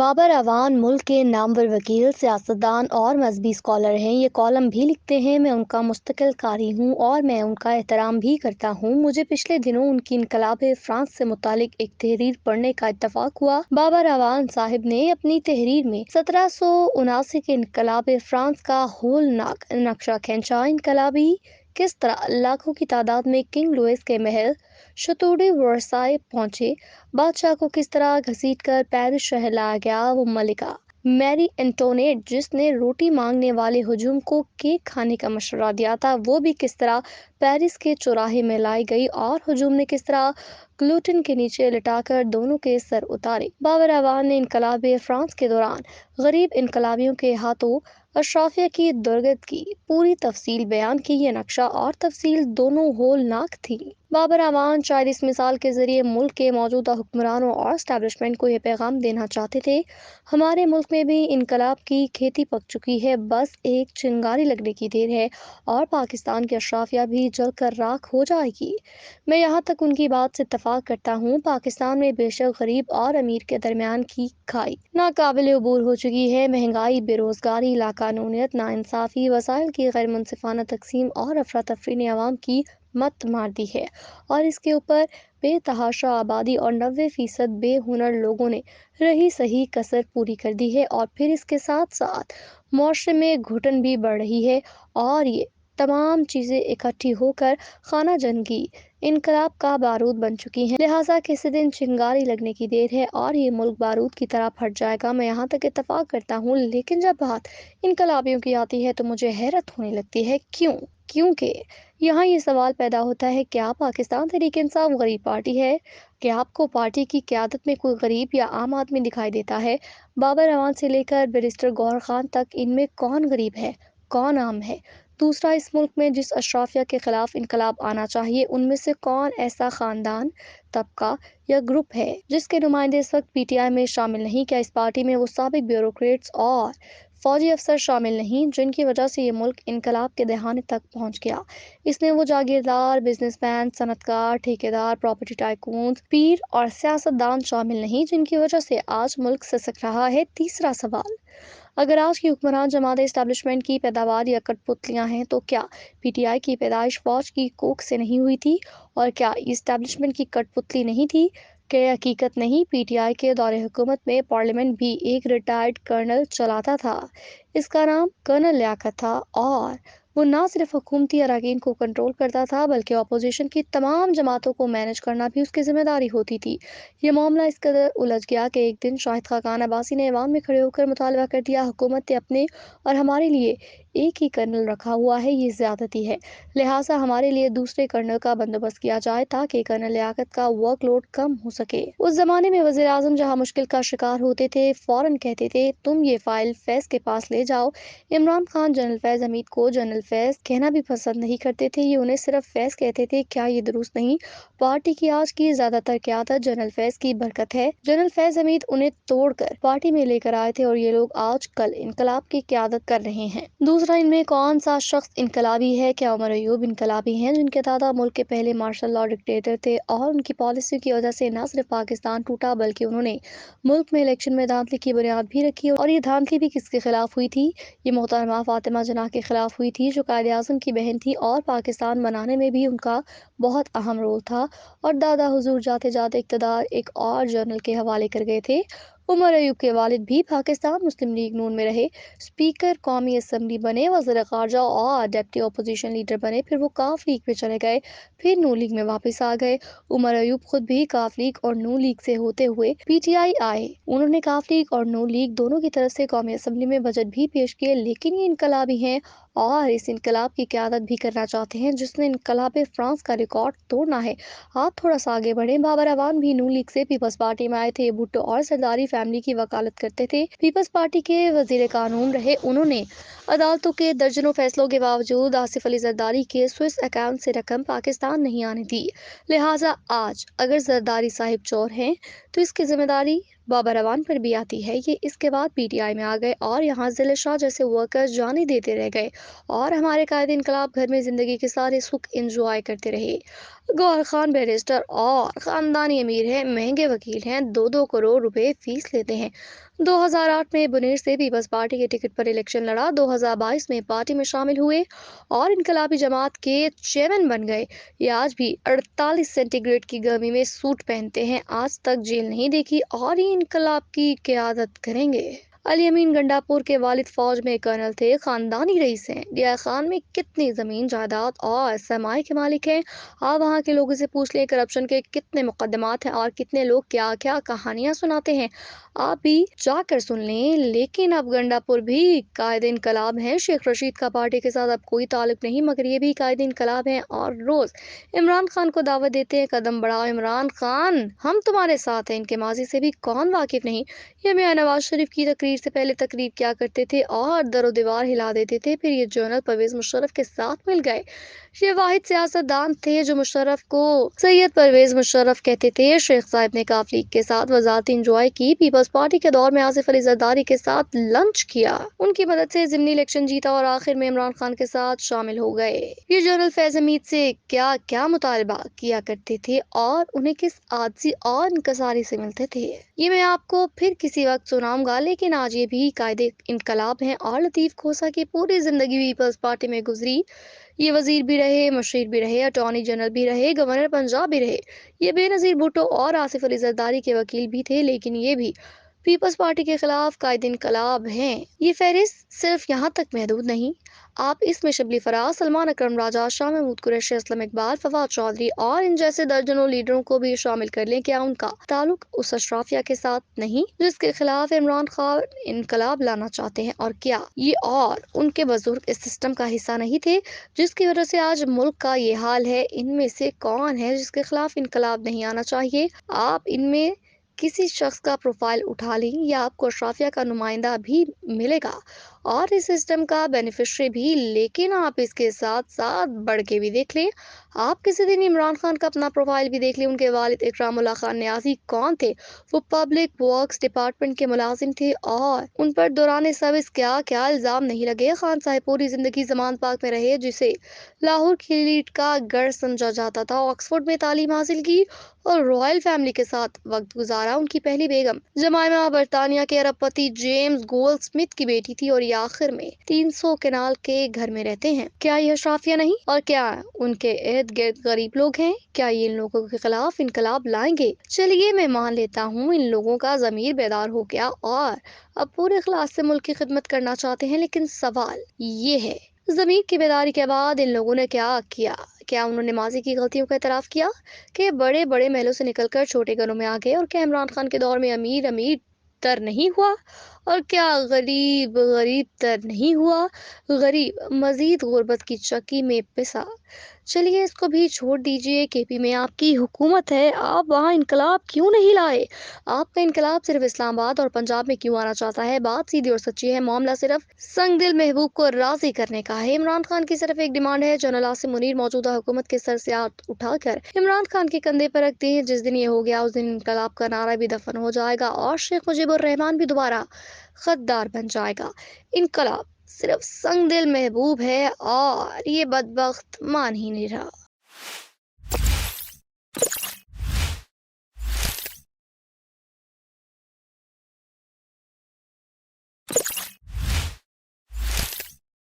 بابر اعوان ملک کے نامور وکیل، سیاستدان اور مذہبی اسکالر ہیں۔ یہ کالم بھی لکھتے ہیں۔ میں ان کا مستقل قاری ہوں اور میں ان کا احترام بھی کرتا ہوں۔ مجھے پچھلے دنوں ان کی انقلاب فرانس سے متعلق ایک تحریر پڑھنے کا اتفاق ہوا۔ بابر اعوان صاحب نے اپنی تحریر میں 1779 کے انقلاب فرانس کا ہولناک نقشہ کھینچا۔ انقلابی کس طرح لاکھوں کی تعداد میں کنگ لوئس کے محل شتوڈی ورسائے پہنچے، بادشاہ کو کس طرح گھسیٹ کر پیرس شہر لایا گیا، وہ ملکہ میری انٹونیٹ جس نے روٹی مانگنے والے ہجوم کو کیک کھانے کا مشورہ دیا تھا، وہ بھی کس طرح پیرس کے چوراہے میں لائی گئی، اور ہجوم نے کس طرح گلوٹن کے نیچے لٹا کر دونوں کے سر اتارے۔ بابر اعوان نے انقلاب فرانس کے دوران غریب انقلابیوں کے ہاتھوں اشرافیہ کی درگت کی پوری تفصیل بیان کی۔ یہ نقشہ اور تفصیل دونوں ہولناک تھی۔ بابر اعوان شاید اس مثال کے ذریعے ملک کے موجودہ حکمرانوں اور اسٹیبلشمنٹ کو یہ پیغام دینا چاہتے تھے، ہمارے ملک میں بھی انقلاب کی کھیتی پک چکی ہے، بس ایک چنگاری لگنے کی دیر ہے اور پاکستان کی اشرافیہ بھی جل کر راکھ ہو جائے گی۔ میں یہاں تک ان کی بات سے اتفاق کرتا ہوں۔ پاکستان میں بے شک غریب اور امیر کے درمیان کی کھائی ناقابل عبور ہو چکی ہے۔ مہنگائی، بے روزگاری، لاقانونیت، ناانصافی، وسائل کی غیر منصفانہ تقسیم اور افراتفری نے عوام کی مت مار دی ہے، اور اس کے اوپر بے تحاشا آبادی اور 90% بے ہنر لوگوں نے رہی سہی کسر پوری کر دی ہے، اور پھر اس کے ساتھ ساتھ معاشرے میں گھٹن بھی بڑھ رہی ہے، اور یہ تمام چیزیں اکٹھی ہو کر خانہ جنگی انقلاب کا بارود بن چکی ہیں۔ لہٰذا کسی دن چنگاری لگنے کی دیر ہے اور یہ ملک بارود کی طرح پھٹ جائے گا۔ میں یہاں تک اتفاق کرتا ہوں، لیکن جب بات انقلابیوں کی آتی ہے تو مجھے حیرت ہونے لگتی ہے۔ کیونکہ یہاں یہ سوال پیدا ہوتا ہے، کیا پاکستان تحریک انصاف غریب پارٹی ہے؟ کیا آپ کو پارٹی کی قیادت میں کوئی غریب یا عام آدمی دکھائی دیتا ہے؟ بابر اعوان سے لے کر بیرسٹر گوہر خان تک، ان میں کون غریب ہے، کون عام ہے؟ دوسرا، اس ملک میں جس اشرافیہ کے خلاف انقلاب آنا چاہیے، ان میں سے کون ایسا خاندان، طبقہ یا گروپ ہے جس کے نمائندے اس وقت پی ٹی آئی میں شامل نہیں؟ کیا اس پارٹی میں وہ سابق بیوروکریٹس اور فوجی افسر شامل نہیں جن کی وجہ سے یہ ملک انقلاب کے دہانے تک پہنچ گیا؟ اس میں وہ جاگیردار، بزنس مین، صنعت کار، ٹھیکیدار، پراپرٹی ٹائکونز، پیر اور سیاستدان شامل نہیں جن کی وجہ سے آج ملک سسک رہا ہے؟ تیسرا سوال، اگر آج کی حکمران جماعت اسٹیبلشمنٹ کی پیداوار یا کٹ پتلیاں ہیں تو کیا پی ٹی آئی کی پیدائش فوج کی کوکھ سے نہیں ہوئی تھی؟ اور کیا یہ اسٹیبلشمنٹ کی کٹ پتلی نہیں تھی؟ کہ حقیقت نہیں، پی ٹی آئی کے دور حکومت میں پارلیمنٹ بھی ایک ریٹائرڈ کرنل چلاتا تھا، اس کا نام کرنل لیاقت تھا، اور وہ نہ صرف حکومتی اراکین کو کنٹرول کرتا تھا بلکہ اپوزیشن کی تمام جماعتوں کو مینج کرنا بھی اس کی ذمہ داری ہوتی تھی۔ یہ معاملہ اس قدر الجھ گیا کہ ایک دن شاہد خاقان عباسی نے ایوان میں کھڑے ہو کر مطالبہ کر دیا، حکومت نے اپنے اور ہمارے لیے ایک ہی کرنل رکھا ہوا ہے، یہ زیادتی ہے، لہٰذا ہمارے لیے دوسرے کرنل کا بندوبست کیا جائے تاکہ کرنل لیاقت کا ورک لوڈ کم ہو سکے۔ اس زمانے میں وزیر اعظم جہاں مشکل کا شکار ہوتے تھے، فوراً کہتے تھے تم یہ فائل فیض کے پاس لے جاؤ۔ عمران خان جنرل فیض حمید کو جنرل فیض کہنا بھی پسند نہیں کرتے تھے، یہ انہیں صرف فیض کہتے تھے۔ کیا یہ درست نہیں؟ پارٹی کی آج کی زیادہ تر قیادت جنرل فیض کی برکت ہے۔ جنرل فیض حمید انہیں توڑ کر پارٹی میں لے کر آئے تھے، اور یہ لوگ آج کل انقلاب کی قیادت کر رہے ہیں۔ دوسرا، ان میں کون سا شخص انقلابی ہے؟ کیا عمر ایوب انقلابی ہیں جن کے دادا ملک کے پہلے مارشل لاء ڈکٹیٹر تھے، اور ان کی پالیسیوں کی وجہ سے نہ صرف پاکستان ٹوٹا بلکہ انہوں نے ملک میں الیکشن میں دھاندلی کی بنیاد بھی رکھی؟ اور یہ دھاندلی بھی کس کے خلاف ہوئی تھی؟ یہ محترمہ فاطمہ جناح کے خلاف ہوئی تھی، جو قائد اعظم کی بہن تھی، اور پاکستان بنانے میں بھی ان کا بہت اہم رول تھا۔ اور دادا حضور جاتے جاتے اقتدار ایک اور جنرل کے حوالے کر گئے تھے۔ عمر ایوب کے والد بھی پاکستان مسلم لیگ نون میں رہے، اسپیکر قومی اسمبلی بنے، وزیر خارجہ اور ڈپٹی اپوزیشن لیڈر بنے، پھر وہ کاف لیگ میں چلے گئے، پھر نون لیگ میں واپس آ گئے۔ عمر ایوب خود بھی کاف لیگ اور نون لیگ سے ہوتے ہوئے پی ٹی آئی آئے۔ انہوں نے کاف لیگ اور نون لیگ دونوں کی طرف سے قومی اسمبلی میں بجٹ بھی پیش کیے، لیکن یہ انقلابی ہیں اور اس انقلاب کی قیادت بھی کرنا چاہتے ہیں جس نے انقلاب فرانس کا ریکارڈ توڑنا ہے۔ آپ تھوڑا سا آگے بڑھیں، بابر اعوان بھی نون لیگ سے پیپلز پارٹی میں آئے تھے، بھٹو اور زرداری فیملی کی وکالت کرتے تھے، پیپلز پارٹی کے وزیر قانون رہے۔ انہوں نے عدالتوں کے درجنوں فیصلوں کے باوجود آصف علی زرداری کے سوئس اکاؤنٹ سے رقم پاکستان نہیں آنے دی، لہٰذا آج اگر زرداری صاحب چور ہیں تو اس کی ذمہ داری بابر اعوان پر بھی آتی ہے۔ یہ اس کے بعد پی ٹی آئی میں آ گئے اور یہاں ضلع شاہ جیسے ورکرز جانیں دیتے رہ گئے، اور ہمارے قائد انقلاب گھر میں زندگی کے سارے سکھ انجوائے کرتے رہے۔ گوہر خان بیرسٹر اور خاندانی امیر ہیں، مہنگے وکیل ہیں، 2-2 کروڑ روپے فیس لیتے ہیں۔ 2008 میں بنیر سے پیپلز پارٹی کے ٹکٹ پر الیکشن لڑا، 2022 میں پارٹی میں شامل ہوئے اور انقلابی جماعت کے چیئرمین بن گئے۔ یہ آج بھی 48 سینٹی گریڈ کی گرمی میں سوٹ پہنتے ہیں، آج تک جیل نہیں دیکھی اور یہ انقلاب کی قیادت کریں گے۔ علی امین گنڈاپور کے والد فوج میں کرنل تھے، خاندانی رئیس ہیں۔ ڈیا خان میں کتنی زمین جائیداد اور سرمائے کے مالک ہیں؟ آپ وہاں کے لوگوں سے پوچھ لیں، کرپشن کے کتنے مقدمات ہیں اور کتنے لوگ کیا کیا کہانیاں سناتے ہیں، آپ بھی جا کر سن لیں۔ لیکن اب گنڈاپور بھی قائد انقلاب ہیں، شیخ رشید کا پارٹی کے ساتھ اب کوئی تعلق نہیں، مگر یہ بھی قائد انقلاب ہیں اور روز عمران خان کو دعوت دیتے ہیں، قدم بڑھاؤ عمران خان، ہم تمہارے ساتھ ہیں۔ ان کے ماضی سے بھی کون واقف نہیں؟ یہ میاں نواز شریف کی تقریر سے پہلے تقریر کیا کرتے تھے اور در و دیوار ہلا دیتے تھے، پھر یہ جنرل پرویز مشرف کے ساتھ مل گئے۔ یہ واحد سیاست دان تھے جو مشرف کو سید پرویز مشرف کہتے تھے۔ شیخ صاحب نے کاف لیگ کے ساتھ وزارت انجوائے کی، پیپلز پارٹی کے دور میں آصف علی زرداری کے ساتھ لنچ کیا، ان کی مدد سے ضمنی الیکشن جیتا اور آخر میں عمران خان کے ساتھ شامل ہو گئے۔ یہ جنرل فیض حمید سے کیا کیا مطالبہ کیا کرتے تھے اور انہیں کس عاجزی اور انکساری سے ملتے تھے، یہ میں آپ کو پھر کسی وقت سناؤں گا۔ لیکن آج یہ بھی قائد انقلاب ہیں اور لطیف کھوسہ کی پوری زندگی پیپلز پارٹی میں گزری۔ یہ وزیر بھی رہے، مشیر بھی رہے، اٹارنی جنرل بھی رہے، گورنر پنجاب بھی رہے۔ یہ بے نظیر بھٹو اور آصف علی زرداری کے وکیل بھی تھے، لیکن یہ بھی پیپلز پارٹی کے خلاف قائد انقلاب ہیں۔ یہ فہرست صرف یہاں تک محدود نہیں، آپ اس میں شبلی فراز، سلمان اکرم راجہ، شاہ محمود قریشی، اسلم اقبال، فواد چودھری اور ان جیسے درجنوں لیڈروں کو بھی شامل کر لیں۔ کیا ان کا تعلق اس اشرافیہ کے ساتھ نہیں جس کے خلاف عمران خان انقلاب لانا چاہتے ہیں؟ اور کیا یہ اور ان کے بزرگ اس سسٹم کا حصہ نہیں تھے جس کی وجہ سے آج ملک کا یہ حال ہے؟ ان میں سے کون ہے جس کے خلاف انقلاب نہیں آنا چاہیے؟ آپ ان میں کسی شخص کا پروفائل اٹھا لیں یا آپ کو اشرافیہ کا نمائندہ بھی ملے گا اور اس سسٹم کا بینیفیشری بھی، لیکن آپ اس کے ساتھ ساتھ بڑھ کے بھی دیکھ لیں، آپ کسی دن عمران خان کا اپنا پروفائل بھی دیکھ لیں۔ ان کے والد اکرام اللہ خان نیازی کون تھے؟ وہ پبلک ورکس ڈپارٹمنٹ کے ملازم تھے اور ان پر دوران سروس کیا کیا الزام نہیں لگے۔ خان صاحب پوری زندگی زمان پاک میں رہے جسے لاہور کی لیڈ کا گڑھ سمجھا جاتا تھا، آکسفورڈ میں تعلیم حاصل کی اور رائل فیملی کے ساتھ وقت گزارا۔ ان کی پہلی بیگم جمائمہ برطانیہ کے ارب پتی جیمز گولڈ سمتھ کی بیٹی تھی اور یہ آخر میں 300 کنال کے گھر میں رہتے ہیں۔ کیا یہ اشرافیہ نہیں؟ اور کیا ان کے ارد گرد غریب لوگ ہیں؟ کیا یہ ان لوگوں کے خلاف انقلاب لائیں گے؟ چلیے میں مان لیتا ہوں ان لوگوں کا ضمیر بیدار ہو گیا اور اب پورے اخلاص سے ملک کی خدمت کرنا چاہتے ہیں، لیکن سوال یہ ہے، ضمیر کی بیداری کے بعد ان لوگوں نے کیا کیا؟ کیا انہوں نے ماضی کی غلطیوں کا اعتراف کیا کہ بڑے بڑے محلوں سے نکل کر چھوٹے گھروں میں آ گئے؟ اور کیا عمران خان کے دور میں امیر امیر تر نہیں ہوا اور کیا غریب غریب تر نہیں ہوا؟ غریب مزید غربت کی چکی میں پسا۔ چلیے اس کو بھی چھوڑ دیجئے، کے پی میں آپ کی حکومت ہے، آپ وہاں انقلاب کیوں نہیں لائے؟ آپ کا انقلاب صرف اسلام آباد اور پنجاب میں کیوں آنا چاہتا ہے؟ بات سیدھی اور سچی ہے، معاملہ صرف سنگ دل محبوب کو راضی کرنے کا ہے۔ عمران خان کی صرف ایک ڈیمانڈ ہے، جنرل عاصم منیر موجودہ حکومت کے سر سے ہاتھ اٹھا کر عمران خان کے کندھے پر رکھ دیں۔ جس دن یہ ہو گیا اس دن انقلاب کا نعرہ بھی دفن ہو جائے گا اور شیخ مجیب الرحمان بھی دوبارہ غدار بن جائے گا۔ انقلاب صرف سنگ دل محبوب ہے اور یہ بدبخت مان ہی نہیں رہا۔